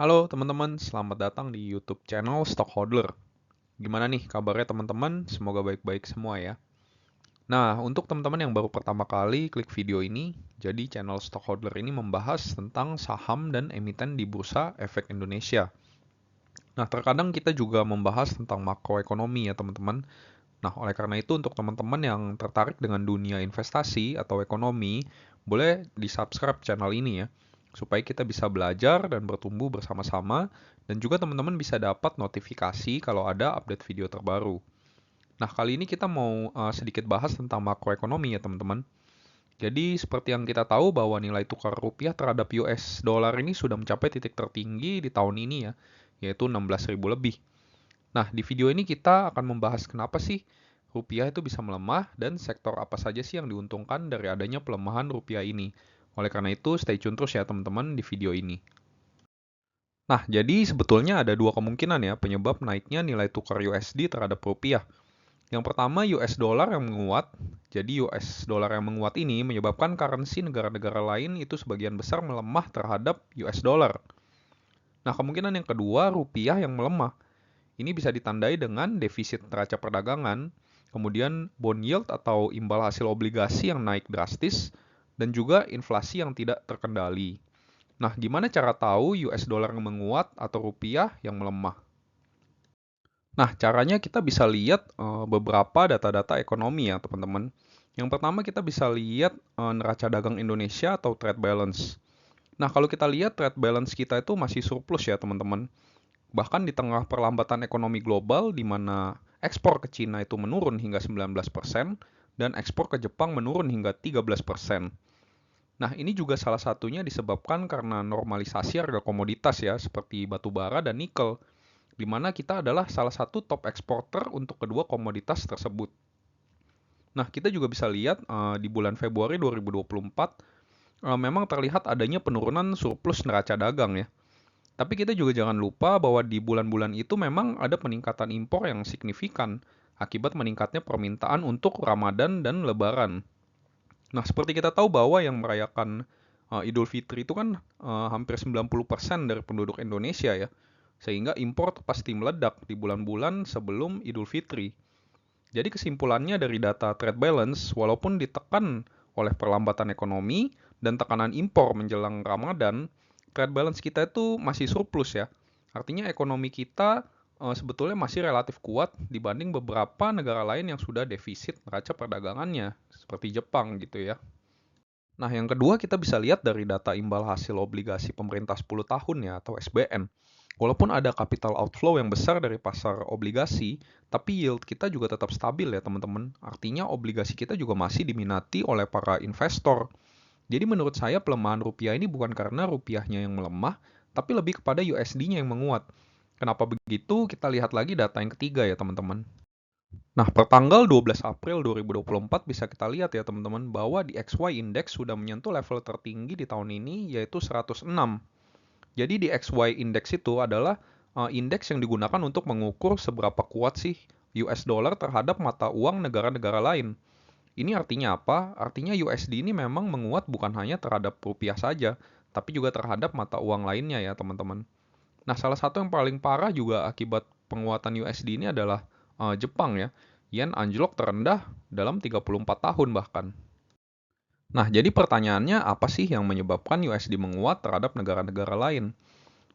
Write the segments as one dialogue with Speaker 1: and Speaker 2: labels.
Speaker 1: Halo teman-teman, selamat datang di YouTube channel Stockholder. Gimana nih kabarnya teman-teman? Semoga baik-baik semua ya. Nah, untuk teman-teman yang baru pertama kali klik video ini, jadi channel Stockholder ini membahas tentang saham dan emiten di Bursa Efek Indonesia. Nah, terkadang kita juga membahas tentang makroekonomi ya teman-teman. Nah, oleh karena itu untuk teman-teman yang tertarik dengan dunia investasi atau ekonomi, boleh di-subscribe channel ini ya, supaya kita bisa belajar dan bertumbuh bersama-sama, dan juga teman-teman bisa dapat notifikasi kalau ada update video terbaru. Nah, kali ini kita mau sedikit bahas tentang makroekonomi ya teman-teman. Jadi, seperti yang kita tahu bahwa nilai tukar rupiah terhadap US dollar ini sudah mencapai titik tertinggi di tahun ini ya, yaitu 16.000 lebih. Nah, di video ini kita akan membahas kenapa sih rupiah itu bisa melemah dan sektor apa saja sih yang diuntungkan dari adanya pelemahan rupiah ini. Oleh karena itu, stay tune terus ya teman-teman di video ini. Nah, jadi sebetulnya ada dua kemungkinan ya penyebab naiknya nilai tukar USD terhadap rupiah. Yang pertama US dollar yang menguat. Jadi US dollar yang menguat ini menyebabkan currency negara-negara lain itu sebagian besar melemah terhadap US dollar. Nah, kemungkinan yang kedua rupiah yang melemah. Ini bisa ditandai dengan defisit neraca perdagangan, kemudian bond yield atau imbal hasil obligasi yang naik drastis, dan juga inflasi yang tidak terkendali. Nah, gimana cara tahu US dollar yang menguat atau rupiah yang melemah? Nah, caranya kita bisa lihat beberapa data-data ekonomi ya, teman-teman. Yang pertama kita bisa lihat neraca dagang Indonesia atau trade balance. Nah, kalau kita lihat trade balance kita itu masih surplus ya, teman-teman. Bahkan di tengah perlambatan ekonomi global di mana ekspor ke Cina itu menurun hingga 19% dan ekspor ke Jepang menurun hingga 13%. Nah, ini juga salah satunya disebabkan karena normalisasi harga komoditas ya, seperti batu bara dan nikel, di mana kita adalah salah satu top eksporter untuk kedua komoditas tersebut. Nah, kita juga bisa lihat di bulan Februari 2024 memang terlihat adanya penurunan surplus neraca dagang ya. Tapi kita juga jangan lupa bahwa di bulan-bulan itu memang ada peningkatan impor yang signifikan akibat meningkatnya permintaan untuk Ramadan dan Lebaran. Nah, seperti kita tahu bahwa yang merayakan Idul Fitri itu kan hampir 90% dari penduduk Indonesia ya. Sehingga impor pasti meledak di bulan-bulan sebelum Idul Fitri. Jadi kesimpulannya dari data trade balance, walaupun ditekan oleh perlambatan ekonomi dan tekanan impor menjelang Ramadan, trade balance kita itu masih surplus ya. Artinya ekonomi kita sebetulnya masih relatif kuat dibanding beberapa negara lain yang sudah defisit neraca perdagangannya, seperti Jepang gitu ya. Nah, yang kedua kita bisa lihat dari data imbal hasil obligasi pemerintah 10 tahun ya atau SBN. Walaupun ada capital outflow yang besar dari pasar obligasi, tapi yield kita juga tetap stabil ya teman-teman. Artinya obligasi kita juga masih diminati oleh para investor. Jadi menurut saya pelemahan rupiah ini bukan karena rupiahnya yang melemah, tapi lebih kepada USD-nya yang menguat. Kenapa begitu? Kita lihat lagi data yang ketiga ya teman-teman. Nah, pertanggal 12 April 2024 bisa kita lihat ya teman-teman bahwa di XY Index sudah menyentuh level tertinggi di tahun ini yaitu 106. Jadi di XY Index itu adalah indeks yang digunakan untuk mengukur seberapa kuat sih US dollar terhadap mata uang negara-negara lain. Ini artinya apa? Artinya USD ini memang menguat bukan hanya terhadap rupiah saja, tapi juga terhadap mata uang lainnya ya teman-teman. Nah, salah satu yang paling parah juga akibat penguatan USD ini adalah Jepang ya. Yen anjlok terendah dalam 34 tahun bahkan. Nah, jadi pertanyaannya apa sih yang menyebabkan USD menguat terhadap negara-negara lain?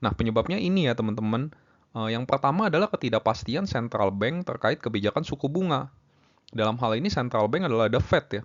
Speaker 1: Nah, penyebabnya ini ya teman-teman. Yang pertama adalah ketidakpastian central bank terkait kebijakan suku bunga. Dalam hal ini central bank adalah the Fed ya.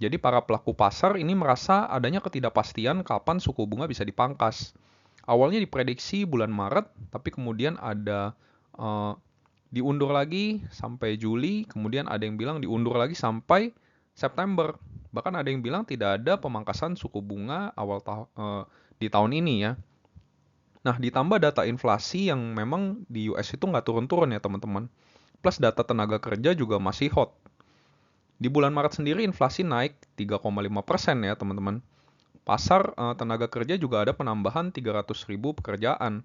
Speaker 1: Jadi para pelaku pasar ini merasa adanya ketidakpastian kapan suku bunga bisa dipangkas. Awalnya diprediksi bulan Maret, tapi kemudian ada uh, diundur lagi sampai Juli, kemudian ada yang bilang diundur lagi sampai September. Bahkan ada yang bilang tidak ada pemangkasan suku bunga di tahun ini ya. Nah, ditambah data inflasi yang memang di US itu nggak turun-turun ya teman-teman. Plus data tenaga kerja juga masih hot. Di bulan Maret sendiri inflasi naik 3,5% ya teman-teman. Pasar tenaga kerja juga ada penambahan 300.000 pekerjaan.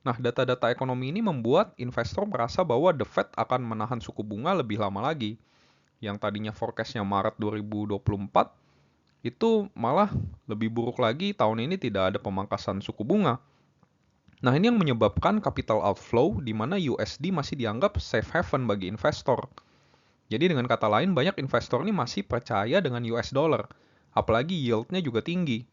Speaker 1: Nah, data-data ekonomi ini membuat investor merasa bahwa The Fed akan menahan suku bunga lebih lama lagi. Yang tadinya forecast-nya Maret 2024, itu malah lebih buruk lagi tahun ini tidak ada pemangkasan suku bunga. Nah, ini yang menyebabkan capital outflow di mana USD masih dianggap safe haven bagi investor. Jadi dengan kata lain, banyak investor ini masih percaya dengan US dollar, apalagi yield-nya juga tinggi.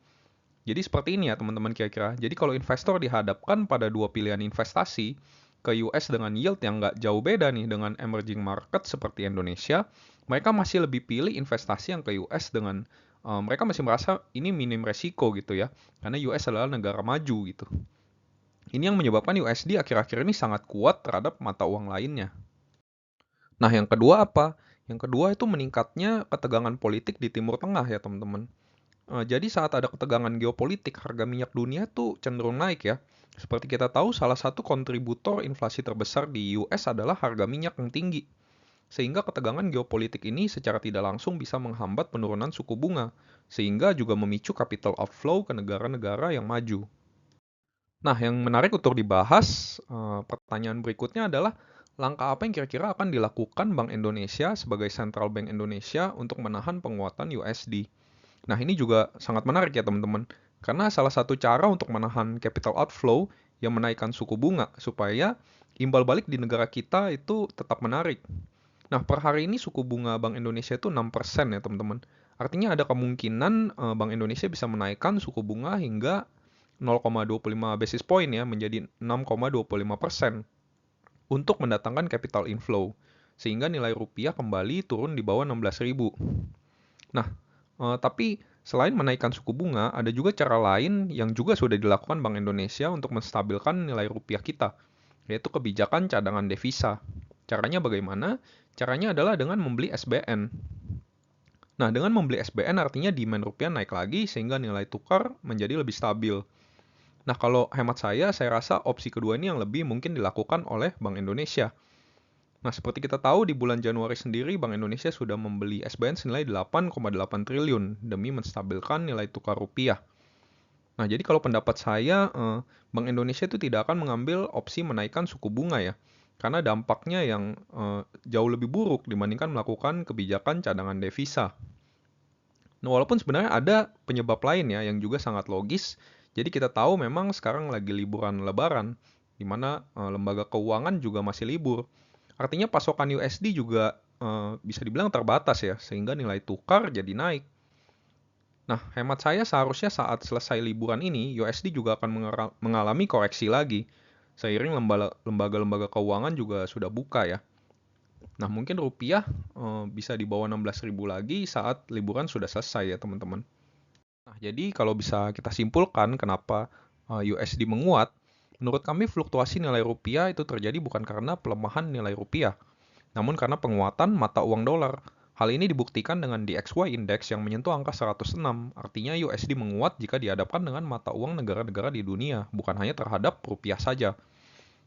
Speaker 1: Jadi seperti ini ya teman-teman kira-kira. Jadi kalau investor dihadapkan pada dua pilihan investasi, ke US dengan yield yang nggak jauh beda nih dengan emerging market seperti Indonesia, mereka masih lebih pilih investasi yang ke US dengan mereka masih merasa ini minim resiko gitu ya, karena US adalah negara maju gitu. Ini yang menyebabkan USD akhir-akhir ini sangat kuat terhadap mata uang lainnya. Nah, yang kedua apa? Yang kedua itu meningkatnya ketegangan politik di Timur Tengah ya teman-teman. Jadi saat ada ketegangan geopolitik, harga minyak dunia tuh cenderung naik ya. Seperti kita tahu, salah satu kontributor inflasi terbesar di US adalah harga minyak yang tinggi. Sehingga ketegangan geopolitik ini secara tidak langsung bisa menghambat penurunan suku bunga, sehingga juga memicu capital outflow ke negara-negara yang maju. Nah, yang menarik untuk dibahas, pertanyaan berikutnya adalah langkah apa yang kira-kira akan dilakukan Bank Indonesia sebagai Central Bank Indonesia untuk menahan penguatan USD? Nah, ini juga sangat menarik ya teman-teman, karena salah satu cara untuk menahan capital outflow yang menaikkan suku bunga supaya imbal balik di negara kita itu tetap menarik. Nah, per hari ini suku bunga Bank Indonesia itu 6% ya teman-teman. Artinya ada kemungkinan Bank Indonesia bisa menaikkan suku bunga hingga 0,25 basis point ya menjadi 6,25% untuk mendatangkan capital inflow, sehingga nilai rupiah kembali turun di bawah 16.000. Nah, tapi selain menaikkan suku bunga, ada juga cara lain yang juga sudah dilakukan Bank Indonesia untuk menstabilkan nilai rupiah kita, yaitu kebijakan cadangan devisa. Caranya bagaimana? Caranya adalah dengan membeli SBN. Nah, dengan membeli SBN artinya demand rupiah naik lagi sehingga nilai tukar menjadi lebih stabil. Nah, kalau hemat saya rasa opsi kedua ini yang lebih mungkin dilakukan oleh Bank Indonesia. Nah, seperti kita tahu di bulan Januari sendiri Bank Indonesia sudah membeli SBN senilai 8,8 triliun demi menstabilkan nilai tukar rupiah. Nah, jadi kalau pendapat saya, Bank Indonesia itu tidak akan mengambil opsi menaikkan suku bunga ya, karena dampaknya yang jauh lebih buruk dibandingkan melakukan kebijakan cadangan devisa. Nah, walaupun sebenarnya ada penyebab lain ya yang juga sangat logis. Jadi kita tahu memang sekarang lagi liburan Lebaran, di mana lembaga keuangan juga masih libur. Artinya pasokan USD juga bisa dibilang terbatas ya, sehingga nilai tukar jadi naik. Nah, hemat saya seharusnya saat selesai liburan ini, USD juga akan mengalami koreksi lagi. Seiring lembaga-lembaga keuangan juga sudah buka ya. Nah, mungkin rupiah bisa di bawah 16.000 lagi saat liburan sudah selesai ya, teman-teman. Nah, jadi kalau bisa kita simpulkan kenapa USD menguat, menurut kami fluktuasi nilai rupiah itu terjadi bukan karena pelemahan nilai rupiah, namun karena penguatan mata uang dolar. Hal ini dibuktikan dengan DXY Index yang menyentuh angka 106, artinya USD menguat jika dihadapkan dengan mata uang negara-negara di dunia, bukan hanya terhadap rupiah saja.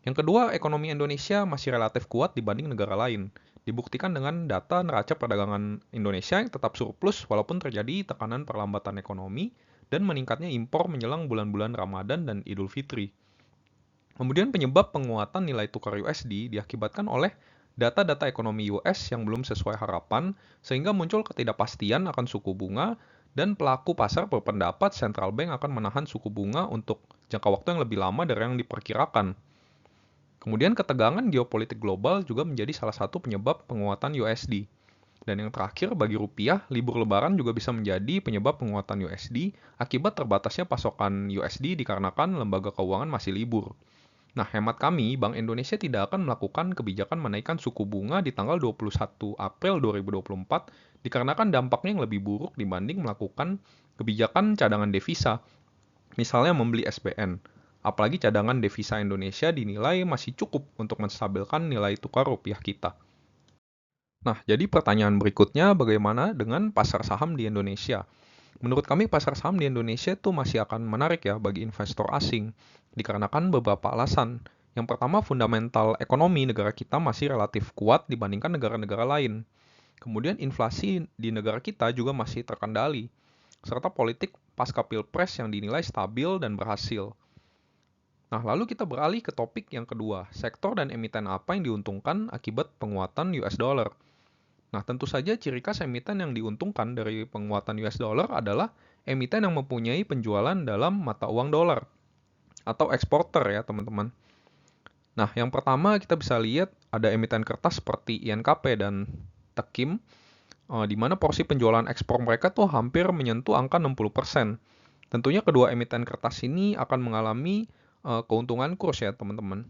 Speaker 1: Yang kedua, ekonomi Indonesia masih relatif kuat dibanding negara lain. Dibuktikan dengan data neraca perdagangan Indonesia yang tetap surplus walaupun terjadi tekanan perlambatan ekonomi dan meningkatnya impor menjelang bulan-bulan Ramadan dan Idul Fitri. Kemudian penyebab penguatan nilai tukar USD diakibatkan oleh data-data ekonomi US yang belum sesuai harapan, sehingga muncul ketidakpastian akan suku bunga, dan pelaku pasar berpendapat central bank akan menahan suku bunga untuk jangka waktu yang lebih lama dari yang diperkirakan. Kemudian ketegangan geopolitik global juga menjadi salah satu penyebab penguatan USD. Dan yang terakhir, bagi rupiah, libur lebaran juga bisa menjadi penyebab penguatan USD akibat terbatasnya pasokan USD dikarenakan lembaga keuangan masih libur. Nah, hemat kami, Bank Indonesia tidak akan melakukan kebijakan menaikkan suku bunga di tanggal 21 April 2024 dikarenakan dampaknya yang lebih buruk dibanding melakukan kebijakan cadangan devisa, misalnya membeli SBN. Apalagi cadangan devisa Indonesia dinilai masih cukup untuk menstabilkan nilai tukar rupiah kita. Nah, jadi pertanyaan berikutnya bagaimana dengan pasar saham di Indonesia? Menurut kami pasar saham di Indonesia itu masih akan menarik ya bagi investor asing, dikarenakan beberapa alasan. Yang pertama, fundamental ekonomi negara kita masih relatif kuat dibandingkan negara-negara lain. Kemudian inflasi di negara kita juga masih terkendali, serta politik pasca pilpres yang dinilai stabil dan berhasil. Nah, lalu kita beralih ke topik yang kedua, sektor dan emiten apa yang diuntungkan akibat penguatan US dollar. Nah, tentu saja ciri khas emiten yang diuntungkan dari penguatan US dollar adalah emiten yang mempunyai penjualan dalam mata uang dolar. atau eksporter ya teman-teman. Nah, yang pertama kita bisa lihat ada emiten kertas seperti INKP dan Tekim, di mana porsi penjualan ekspor mereka tuh hampir menyentuh angka 60%. Tentunya kedua emiten kertas ini akan mengalami keuntungan kurs ya teman-teman.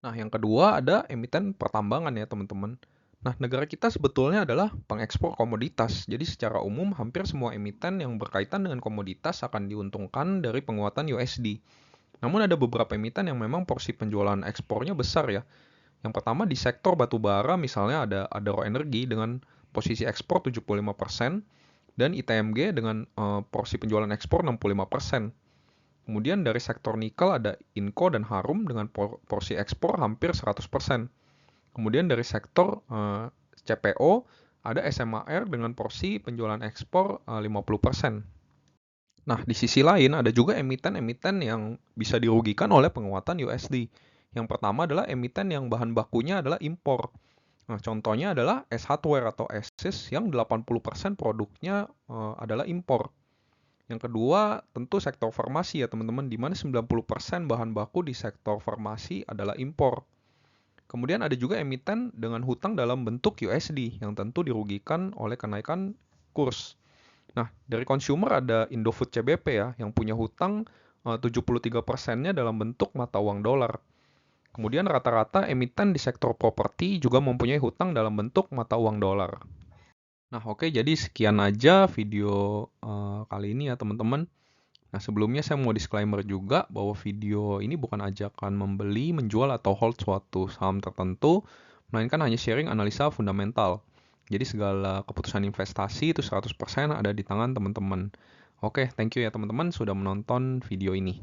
Speaker 1: Nah, yang kedua ada emiten pertambangan ya teman-teman. Nah, negara kita sebetulnya adalah pengekspor komoditas. Jadi secara umum hampir semua emiten yang berkaitan dengan komoditas akan diuntungkan dari penguatan USD. Namun ada beberapa emiten yang memang porsi penjualan ekspornya besar ya. Yang pertama di sektor batu bara misalnya ada Adaro Energi dengan posisi ekspor 75% dan ITMG dengan porsi penjualan ekspor 65%. Kemudian dari sektor nikel ada Inco dan Harum dengan porsi ekspor hampir 100%. Kemudian dari sektor CPO ada SMAR dengan porsi penjualan ekspor 50%. Nah, di sisi lain ada juga emiten-emiten yang bisa dirugikan oleh penguatan USD. Yang pertama adalah emiten yang bahan bakunya adalah impor. Nah, contohnya adalah S Hardware atau SSIS yang 80% produknya adalah impor. Yang kedua, tentu sektor farmasi ya teman-teman, di mana 90% bahan baku di sektor farmasi adalah impor. Kemudian ada juga emiten dengan hutang dalam bentuk USD yang tentu dirugikan oleh kenaikan kurs. Nah, dari consumer ada Indofood CBP ya, yang punya hutang 73%-nya dalam bentuk mata uang dolar. Kemudian rata-rata emiten di sektor properti juga mempunyai hutang dalam bentuk mata uang dolar. Nah, oke, jadi sekian aja video kali ini ya teman-teman. Nah, sebelumnya saya mau disclaimer juga bahwa video ini bukan ajakan membeli, menjual, atau hold suatu saham tertentu, melainkan hanya sharing analisa fundamental. Jadi segala keputusan investasi itu 100% ada di tangan teman-teman. Oke, thank you ya teman-teman sudah menonton video ini.